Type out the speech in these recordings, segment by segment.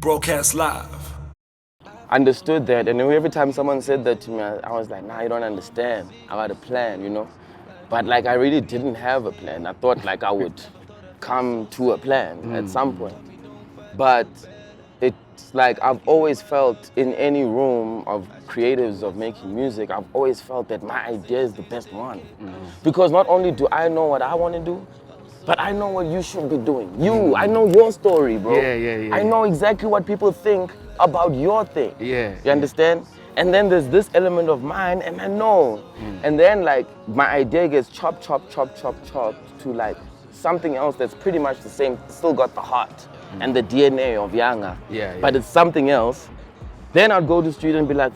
Broadcast live. Understood that, and every time someone said that to me, I was like, nah, you don't understand. I got a plan, you know? But like, I really didn't have a plan. I thought like I would come to a plan at some point. But it's like I've always felt in any room of creatives of making music, I've always felt that my idea is the best one. Because not only do I know what I want to do, but I know what you should be doing. I know your story, bro. Yeah. I know exactly what people think about your thing. Yeah. You understand? And then there's this element of mine, and I know. And then like my idea gets chopped to like something else that's pretty much the same, still got the heart and the DNA of Yanga. But it's something else. Then I'd go to the street and be like,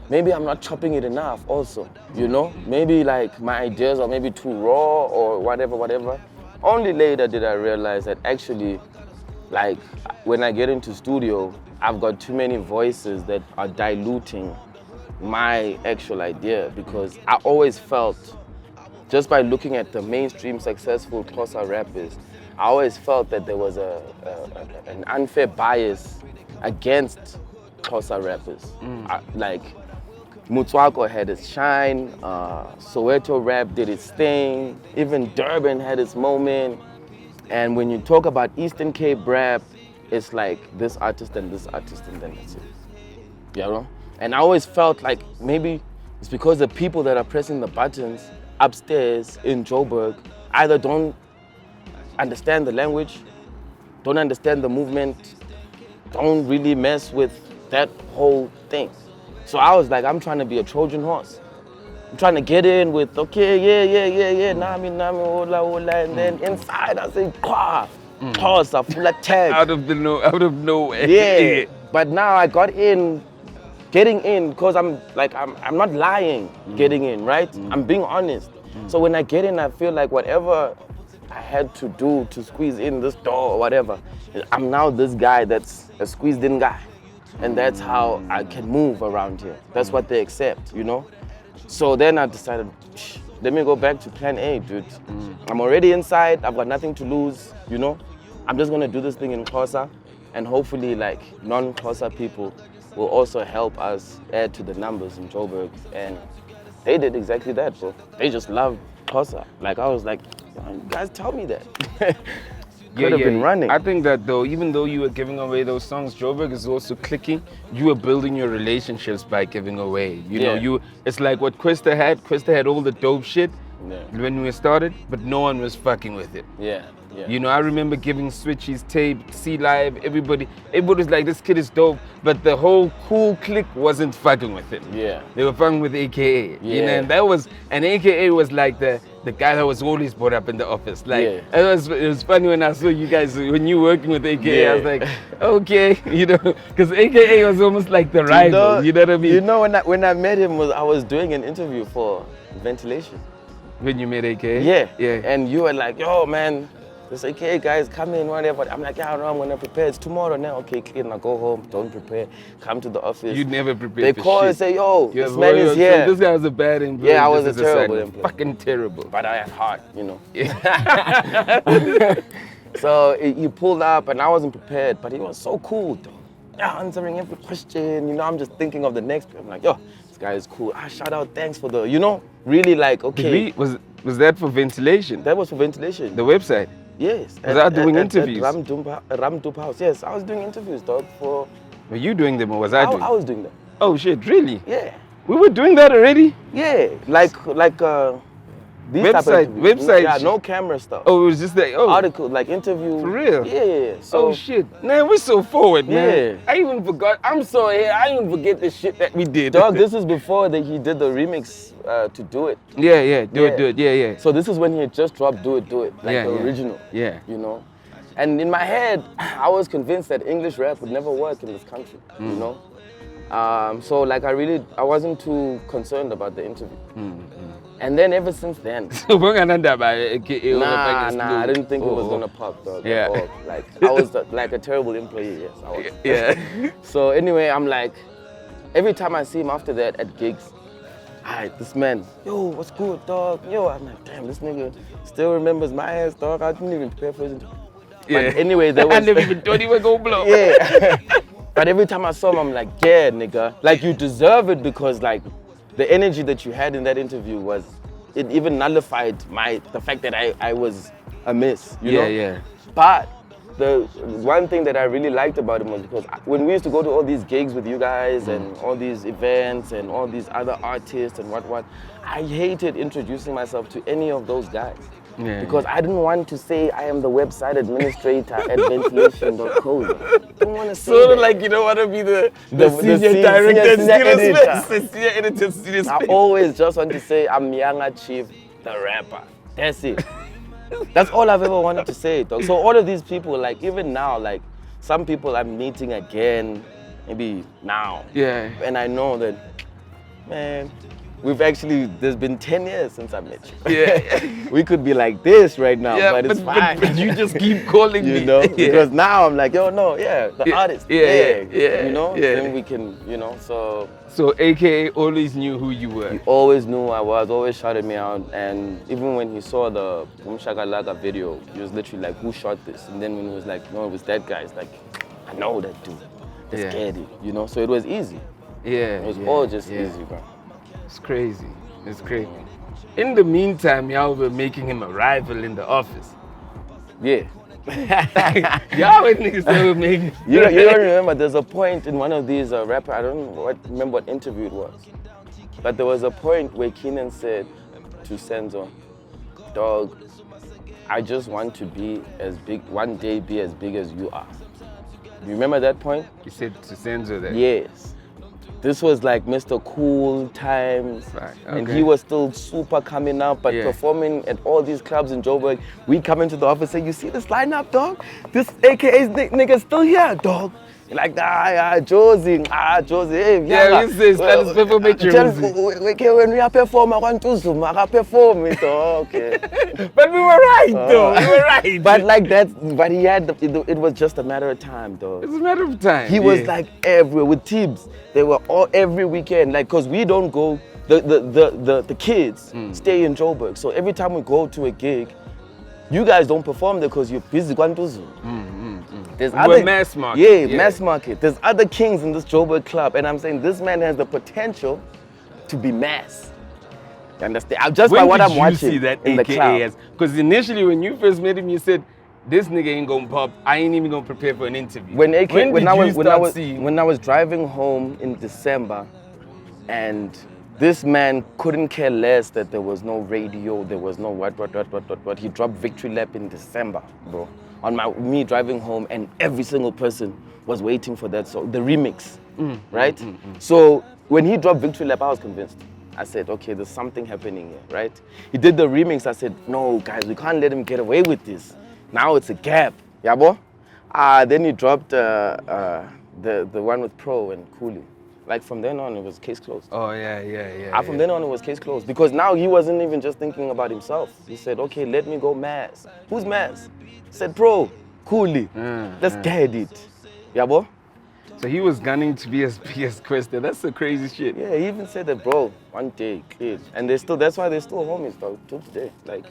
maybe I'm not chopping it enough also, you know? Maybe like my ideas are maybe too raw or whatever. Only later did I realize that actually, like when I get into studio, I've got too many voices that are diluting my actual idea, because I always felt, just by looking at the mainstream successful Xhosa rappers, I always felt that there was an unfair bias against Xhosa rappers. Like Mutswako had its shine, Soweto rap did its thing, even Durban had its moment. And when you talk about Eastern Cape rap, it's like this artist and this artist and then that's it. You know? And I always felt like maybe it's because the people that are pressing the buttons upstairs in Joburg either don't understand the language, don't understand the movement, don't really mess with that whole thing. So I was like, I'm trying to be a Trojan horse. I'm trying to get in with, okay, yeah, nami, hola, and then inside I say, Xhosa, full attack. Out of nowhere. Yeah, but now I getting in, because I'm not lying, getting in, right? I'm being honest. So when I get in, I feel like whatever I had to do to squeeze in this door or whatever, I'm now this guy that's a squeezed in guy. And that's how I can move around here. That's what they accept, you know? So then I decided, let me go back to plan A, dude. I'm already inside, I've got nothing to lose, you know? I'm just gonna do this thing in Xhosa, and hopefully like non-Xhosa people will also help us add to the numbers in Joburg. And they did exactly that, bro. They just loved Xhosa. Like I was like, you guys tell me that. Could have been running. I think that though, even though you were giving away those songs, Joburg is also clicking. You were building your relationships by giving away. You know, it's like what Questa had. Questa had all the dope shit when we started, but no one was fucking with it. You know, I remember giving Switchy's tape, C Live, everybody was like, this kid is dope, but the whole cool clique wasn't fucking with it. They were fucking with AKA. You know, and AKA was like the guy that was always brought up in the office. Like it was funny when I saw you guys, when you were working with AKA, I was like, okay, you know, because AKA was almost like the rival, you know what I mean? You know, when I met him, I was doing an interview for Ventilation. When you met AKA? Yeah. And you were like, yo, man, this AKA guys, come in, whatever. I'm like, yeah, no, I'm gonna prepare. It's tomorrow now. Okay, clear. Now go home. Don't prepare. Come to the office. You never prepared. They for call shit. And say, yo, this man is here. So this guy was a bad employee. Yeah, I was a terrible employee. Fucking terrible. But I had heart, you know. So he pulled up, and I wasn't prepared, but he was so cool, though. Yeah, answering every question. You know, I'm just thinking of the next. I'm like, yo, this guy is cool. Shout out, thanks for the, you know, really like, okay. Was that for Ventilation? That was for Ventilation. The website? Yes. Was I doing interviews? At Ramdup House. Yes, I was doing interviews, dog. Were you doing them or was I doing them? I was doing them. Oh shit, really? Yeah. We were doing that already? Yeah, like these website. Yeah, no camera stuff. Oh, it was just like article, like interview. For real? Yeah. So, oh shit, man, we're so forward, man. Yeah. I even forgot. I'm so here. I even forget the shit that we did. Dog, this is before that he did the remix to Do It. Yeah, do it. Yeah. So this is when he had just dropped Do It, like the original. Yeah. You know, and in my head, I was convinced that English rap would never work in this country. You know. So like I wasn't too concerned about the interview. And then ever since then, nah, I didn't think it was gonna pop, dog. Yeah. Like I was like a terrible employee. Yes, I was. Yeah. So anyway, I'm like, every time I see him after that at gigs, alright, this man, yo, what's good, dog? Yo, I'm like, damn, this nigga still remembers my ass, dog. I didn't even prepare for his interview. But anyway, there was... I never even thought he would go blow. Yeah. But every time I saw him, I'm like, yeah, nigga. Like, you deserve it because, like, the energy that you had in that interview was... It even nullified the fact that I was a miss, you know? Yeah. But the one thing that I really liked about him was because when we used to go to all these gigs with you guys and all these events and all these other artists and what, I hated introducing myself to any of those guys. Yeah, because I didn't want to say I am the website administrator at ventilation.co. I don't want to say Sort of that. like you don't want to be the senior senior director, editor. senior editor, senior I space. always just want to say I'm Yanga Chief, the rapper. That's it. That's all I've ever wanted to say, dog. So all of these people, like even now, like some people I'm meeting again, maybe now. Yeah. And I know that, man, there's been 10 years since I met you. Yeah. We could be like this right now, Yeah, but it's fine. But you just keep calling me. You know, Yeah. because now I'm like, the artist. Yeah. You know, Yeah. then we can, so. So AKA always knew who you were. He always knew who I was, always shouted me out. And even when he saw the Boom Shakalaka video, he was literally like, who shot this? And then when he was like, no, it was that guy, it's like, I know that dude. That's Caddy, you know? So it was easy. Yeah. It was all just easy, bro. It's crazy. It's crazy. In the meantime, y'all were making him a rival in the office. Yeah. Y'all were niggas that were making. You don't remember, there's a point in one of these rappers, I don't remember what interview it was, but there was a point where Keenan said to Senzo, dog, I just want to be as big, one day be as big as you are. You remember that point? He said to Senzo that. Yes. This was like Mr. Cool times, Right, and okay. he was still super coming up, but Yeah. performing at all these clubs in Joburg. We come into the office and say, you see this lineup, dog? This AKA's nigga's still here, dog. Like, Josie, hey, Yeah, you say, Status Pepper make you when we are performing, I want to zoom, I perform it, okay. But we were right, though. We were right. But like that, but he had, it was just a matter of time, dog. It's a matter of time. He was like everywhere with Tibbs. They were all every weekend, like, cause we don't go. The kids stay in Joburg, so every time we go to a gig, you guys don't perform there because you're busy going to Zoom. There's We're mass market. Yeah, mass market. There's other kings in this Joburg club, and I'm saying this man has the potential to be mass. You understand? Just by what I'm watching see that in the club. AKA? Because initially when you first met him, you said, this nigga ain't gonna pop. I ain't even gonna prepare for an interview. When I was driving home in December, and this man couldn't care less that there was no radio, there was no what. He dropped Victory Lap in December, bro. On me driving home, and every single person was waiting for that song, the remix, right? So when he dropped Victory Lap, I was convinced. I said, okay, there's something happening here, right? He did the remix. I said, no, guys, we can't let him get away with this. Now it's a gap, yabo. Then he dropped the one with Pro and Cooley. Like from then on, it was case closed. Oh, yeah. From then on, it was case closed. Because now he wasn't even just thinking about himself. He said, okay, let me go mass. Who's mass? He said, Pro, Cooley. Let's get it. Yabo? So he was gunning to be as big as Questa. That's the crazy shit. Yeah, he even said that, bro, one day, kid. And that's why they're still homies, dog, till today. Like,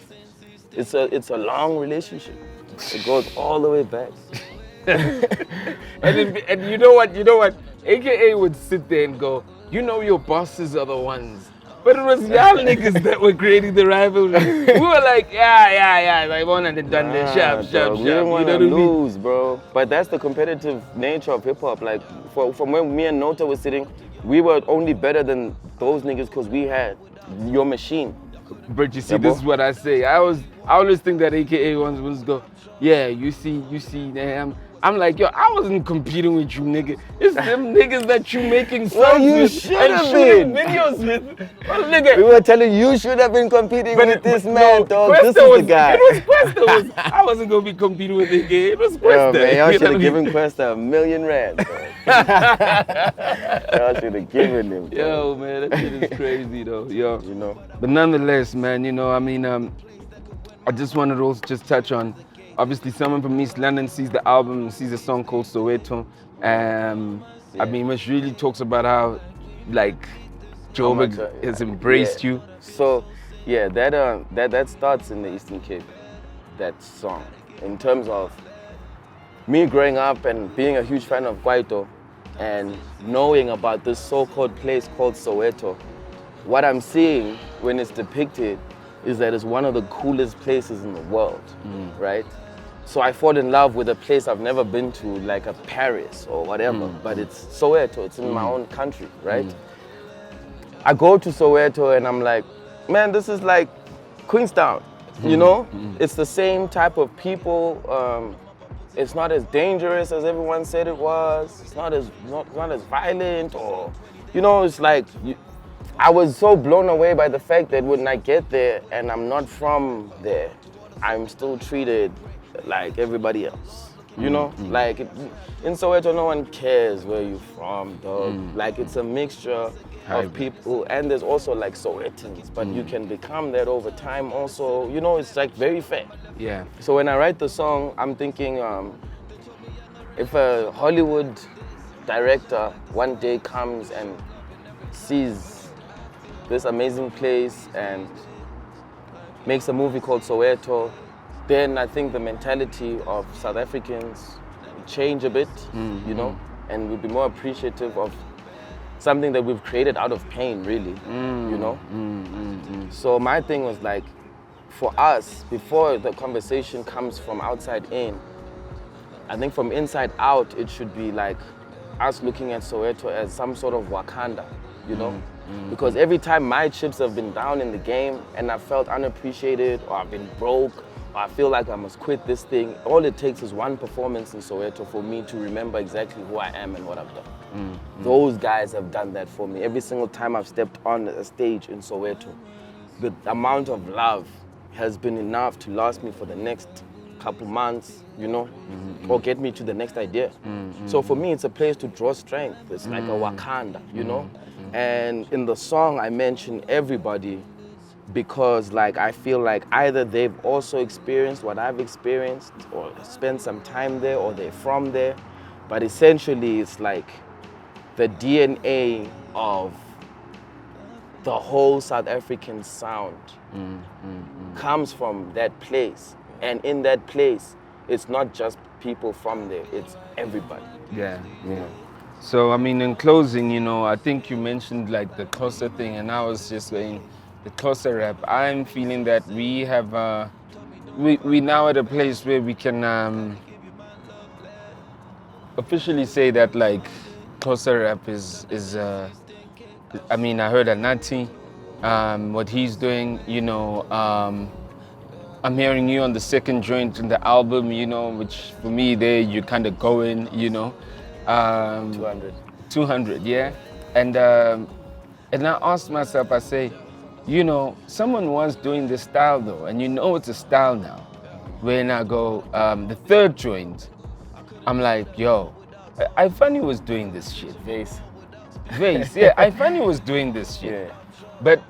it's a long relationship. It goes all the way back. And you know what? AKA would sit there and go, you know your bosses are the ones. But it was y'all niggas that were creating the rivalry. We were like, yeah, like one and done the sharp. We didn't want to lose, bro. But that's the competitive nature of hip hop. Like, from when me and Nota were sitting, we were only better than those niggas because we had your machine. But you see, this is what I say. I always think that AKA ones go, yeah, you see, I'm like, yo, I wasn't competing with you, nigga. It's them niggas that you making songs with and shooting videos with. Well, nigga. We were telling you should have been competing with this man, dog. Questa this is the guy. It was Questa. I wasn't going to be competing with AKA. It was Questa. Yo, man, y'all should have given Questa R1 million. Y'all should have given him. Yo, man, that shit is crazy, though. Yo. You know. But nonetheless, man, you know, I mean, I just wanted to also just touch on, obviously, someone from East London sees the album and sees a song called Soweto. I mean, which really talks about how, like, Joburg has embraced you. So, yeah, that starts in the Eastern Cape, that song. In terms of me growing up and being a huge fan of Kwaito and knowing about this so-called place called Soweto, what I'm seeing when it's depicted is that it's one of the coolest places in the world, right? So I fall in love with a place I've never been to, like a Paris or whatever, but it's Soweto, it's in my own country, right? I go to Soweto and I'm like, man, this is like Queenstown, you know? It's the same type of people. It's not as dangerous as everyone said it was. It's not as violent, or, you know, it's like, I was so blown away by the fact that when I get there and I'm not from there, I'm still treated like everybody else, you know? Like, in Soweto, no one cares where you're from, dog. Like, it's a mixture of people, and there's also like Sowetans, but you can become that over time also, you know, it's like very fair. Yeah. So when I write the song, I'm thinking, if a Hollywood director one day comes and sees this amazing place and makes a movie called Soweto, then I think the mentality of South Africans will change a bit, you know, and we'll be more appreciative of something that we've created out of pain, really, you know? So my thing was like, for us, before the conversation comes from outside in, I think from inside out, it should be like us looking at Soweto as some sort of Wakanda, you know? Because every time my chips have been down in the game and I felt unappreciated, or I've been broke, or I feel like I must quit this thing, all it takes is one performance in Soweto for me to remember exactly who I am and what I've done. Those guys have done that for me. Every single time I've stepped on a stage in Soweto, the amount of love has been enough to last me for the next couple months, you know, or get me to the next idea. So for me, it's a place to draw strength. It's like a Wakanda, you know? And in the song, I mention everybody because, like, I feel like either they've also experienced what I've experienced, or spent some time there, or they're from there. But essentially, it's like the DNA of the whole South African sound comes from that place. And in that place, it's not just people from there, it's everybody. Yeah. So, I mean, in closing, you know, I think you mentioned like the Xhosa thing, and I was just saying the Xhosa rap. I'm feeling that we have, we now at a place where we can officially say that like Xhosa rap is I mean, I heard Anati, what he's doing, you know, I'm hearing you on the second joint in the album, you know, which for me there you kind of go in, you know. 200, yeah. And I asked myself, I say, you know, someone was doing this style though, and you know it's a style now. When I go, the third joint, I'm like, yo, I funny was doing this shit. Vase, yeah, I funny was doing this shit. yeah. But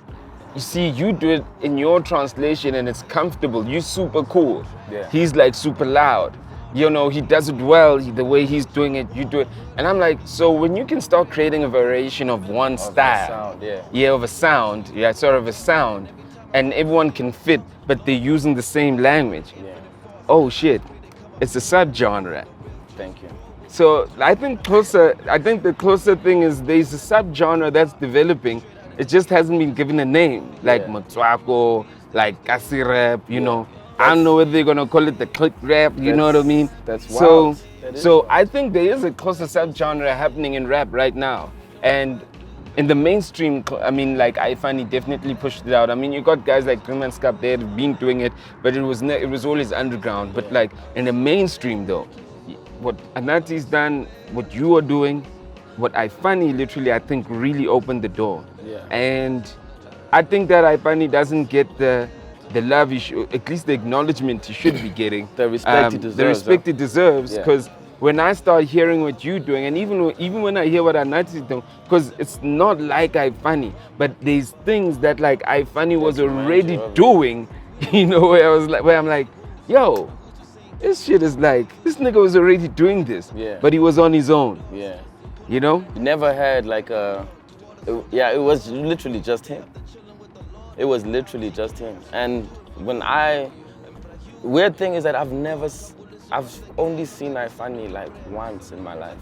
you see, you do it in your translation and it's comfortable. You super cool. Yeah. He's like super loud. You know, he does it well, the way he's doing it, you do it. And I'm like, so when you can start creating a variation of one style, sound, yeah. yeah, of a sound, yeah, sort of a sound, and everyone can fit, but they're using the same language. Yeah. Oh shit, it's a subgenre. Thank you. So I think the Xhosa thing is there's a subgenre that's developing. It just hasn't been given a name, like Motswako, like Kasi rap, you know. I don't know whether they're gonna call it the click rap, you know what I mean? That's wild. So I think there is a Xhosa subgenre happening in rap right now. And in the mainstream, I mean, like Ifani definitely pushed it out. I mean, you got guys like Reminiscent, they had been doing it, but it was always underground. But like in the mainstream though, what Anati's done, what you are doing, what Ifani literally, I think, really opened the door. Yeah. And I think that Ifani doesn't get the love he should, at least the acknowledgement he should be getting. The respect he deserves. The respect he deserves, Yeah. because when I start hearing what you're doing, and even when I hear what Anati is doing, because it's not like Ifani, but there's things that like Ifani was already doing, you know, where I'm like, yo, this shit is like, this nigga was already doing this, Yeah. but he was on his own, Yeah. you know? You never had like it was literally just him. It was literally just him. And weird thing is that I've never I've only seen Ifani like once in my life.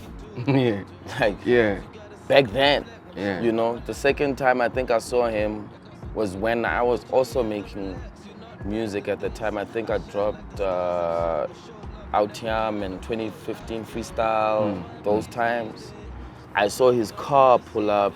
Yeah. Like Yeah. back then. Yeah. You know, the second time I think I saw him was when I was also making music at the time. I think I dropped Outiam in 2015 freestyle, those times. I saw his car pull up,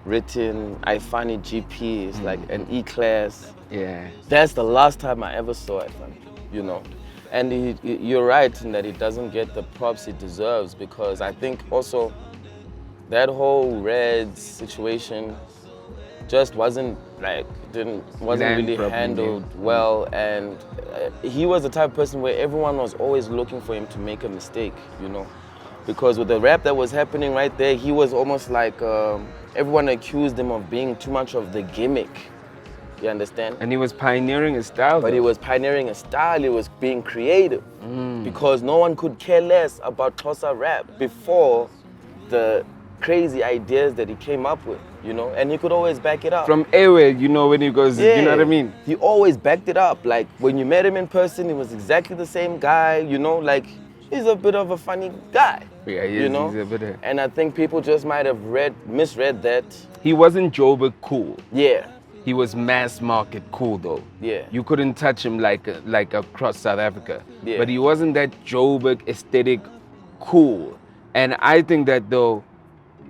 written Ifani GP, it's like an E-class. Yeah. That's the last time I ever saw Ifani, you know. And you're right in that he doesn't get the props he deserves, because I think also that whole Reds situation just wasn't really handled well, and he was the type of person where everyone was always looking for him to make a mistake, you know, because with the rap that was happening right there, he was almost like everyone accused him of being too much of the gimmick. You understand? And he was pioneering a style. But he was pioneering a style. He was being creative, because no one could care less about Xhosa rap before the crazy ideas that he came up with, you know, and he could always back it up. From Airway, you know, when he goes, you know what I mean? He always backed it up. Like when you met him in person, he was exactly the same guy, you know, like he's a bit of a funny guy. Yeah, he is, you know? he's a bit of... And I think people just might have misread that. He wasn't Joburg cool. Yeah. He was mass market cool though. Yeah. You couldn't touch him like across South Africa. Yeah. But he wasn't that Joburg aesthetic cool. And I think that though,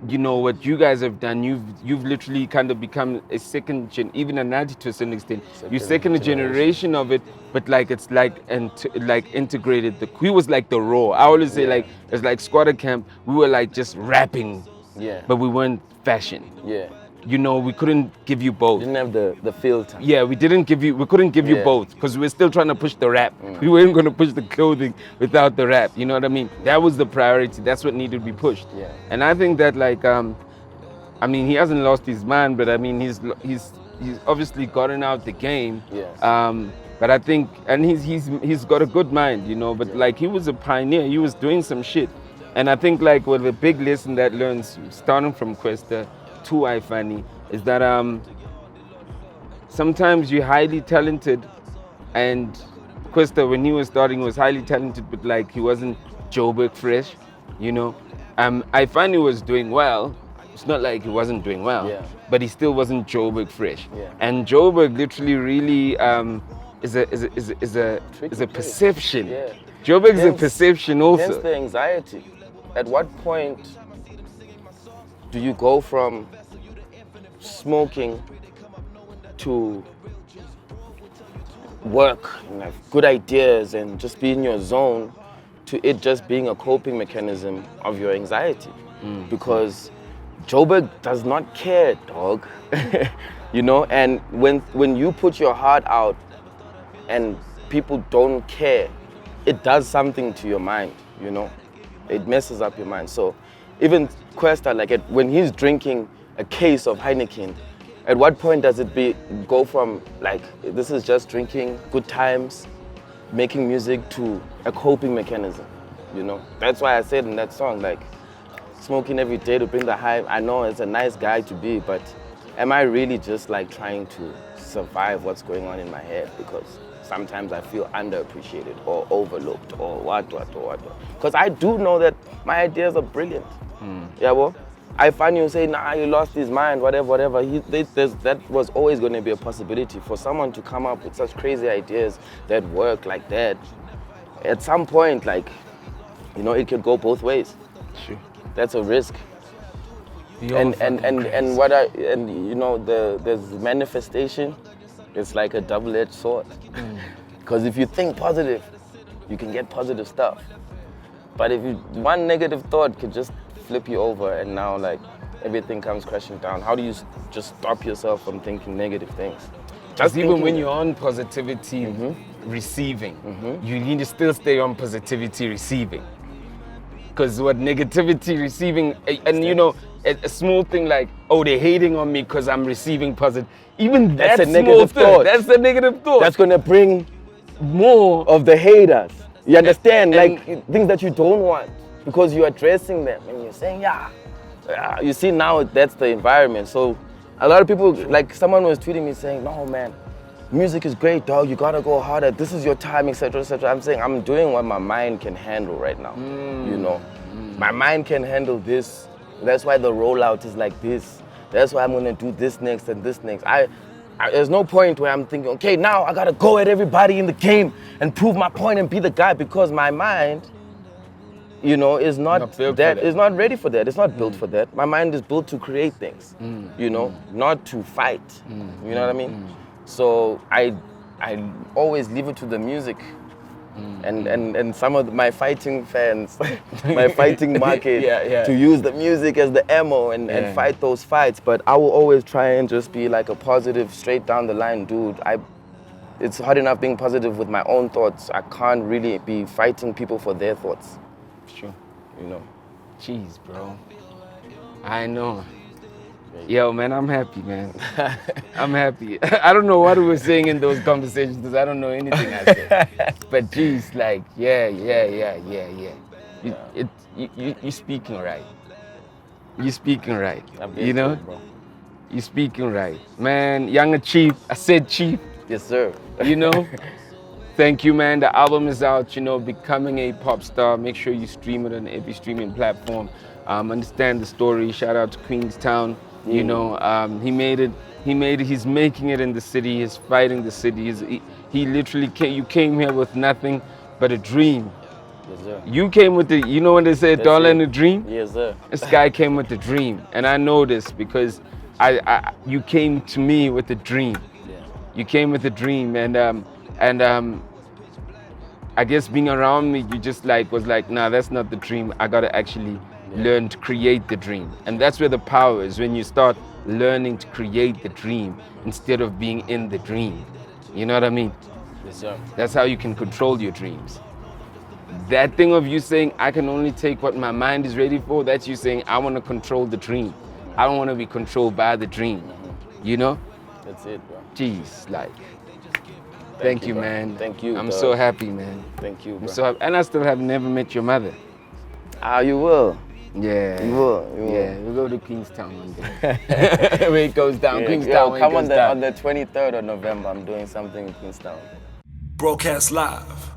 you know, what you guys have done, you've literally kind of become a second gen, even a Nati to a certain extent. You're second generation of it, but like it's like integrated. He was like the raw. I always say like it's like Squatter Camp. We were like just rapping, but we weren't fashion. Yeah. You know, we couldn't give you both. Didn't have the feel time. Yeah, we couldn't give you both, because we were still trying to push the rap. We weren't going to push the clothing without the rap. You know what I mean? That was the priority. That's what needed to be pushed. Yeah. And I think that like, I mean, he hasn't lost his mind, but I mean, he's obviously gotten out the game. Yeah. But I think, and he's got a good mind, you know. But like, he was a pioneer. He was doing some shit. And I think like, well, the big lesson that learns starting from Kwesta to Ifani is that sometimes you're highly talented, and Kwesta, when he was starting, was highly talented, but like he wasn't Joburg fresh, you know. Ifani was doing well. It's not like he wasn't doing well, but he still wasn't Joburg fresh. And Joburg literally really is a perception. Joburg is a perception also. Hence the anxiety. At what point do you go from smoking to work and have good ideas and just be in your zone to it just being a coping mechanism of your anxiety? Because Joburg does not care, dog. You know, and when you put your heart out and people don't care, it does something to your mind, you know? It messes up your mind. So even Kwesta, like when he's drinking a case of Heineken, at what point does it go from like, this is just drinking, good times, making music, to a coping mechanism, you know? That's why I said in that song, like, smoking every day to bring the high. I know it's a nice guy to be, but am I really just like trying to survive what's going on in my head? Because sometimes I feel underappreciated or overlooked or what. Because I do know that my ideas are brilliant. Yeah, well, I find you say, nah, he lost his mind, whatever. That was always going to be a possibility for someone to come up with such crazy ideas that work like that. At some point, like, you know, it could go both ways. Sure. That's a risk. And you know, there's manifestation. It's like a double-edged sword. Because if you think positive, you can get positive stuff. But if one negative thought could just flip you over, and now like everything comes crashing down. How do you just stop yourself from thinking negative things? Just even when you're on positivity receiving, you need to still stay on positivity receiving. Because what negativity receiving, and you know, a small thing like, oh, they're hating on me because I'm receiving positive. Even that's a negative thought. That's a negative thought. That's gonna bring more of the haters. You understand? Like things that you don't want, because you're addressing them and you're saying, you see, now that's the environment. So a lot of people, like someone was tweeting me saying, no man, music is great, dog. You gotta go harder. This is your time, etc., etc. I'm saying I'm doing what my mind can handle right now. You know, my mind can handle this. That's why the rollout is like this. That's why I'm gonna do this next and this next. There's no point where I'm thinking, okay, now I gotta go at everybody in the game and prove my point and be the guy, because my mind, you know, is not that. Is not ready for that. It's not built for that. My mind is built to create things, you know, not to fight. You know what I mean? So I always leave it to the music. And some of my fighting fans, my fighting market, to use the music as the ammo and fight those fights. But I will always try and just be like a positive, straight down the line dude. It's hard enough being positive with my own thoughts. I can't really be fighting people for their thoughts. Sure. You know. Jeez, bro. I know. Yo, man, I'm happy, man. I'm happy. I don't know what we were saying in those conversations because I don't know anything I said. But geez, like, yeah. You're speaking right. You're speaking right. You know? Bro. You're speaking right. Man, Yanga Chief, I said Chief. Yes, sir. You know? Thank you, man. The album is out, you know, Becoming a Pop Star. Make sure you stream it on every streaming platform. Understand the story. Shout out to Queenstown. You know, he made it. He's making it in the city. He's fighting the city. He literally came. You came here with nothing but a dream. Yes, sir. You came with the. You know when they say $1 and a dream? Yes, sir. This guy came with the dream, and I know this because you came to me with a dream. Yeah. You came with a dream, and I guess being around me, you just was like, nah, that's not the dream. I gotta actually learn to create the dream. And that's where the power is, when you start learning to create the dream instead of being in the dream. You know what I mean? Yes, sir. That's how you can control your dreams. That thing of you saying, I can only take what my mind is ready for, that's you saying, I want to control the dream. I don't want to be controlled by the dream. You know? That's it, bro. Jeez, thank you, man. Thank you. I'm so happy, man. Thank you, bro. I'm so happy. And I still have never met your mother. You will. Yeah. You will. Yeah, we'll go to Queenstown one day. Where it goes down, Queenstown. Come on the 23rd of November. I'm doing something in Queenstown. Broadcast live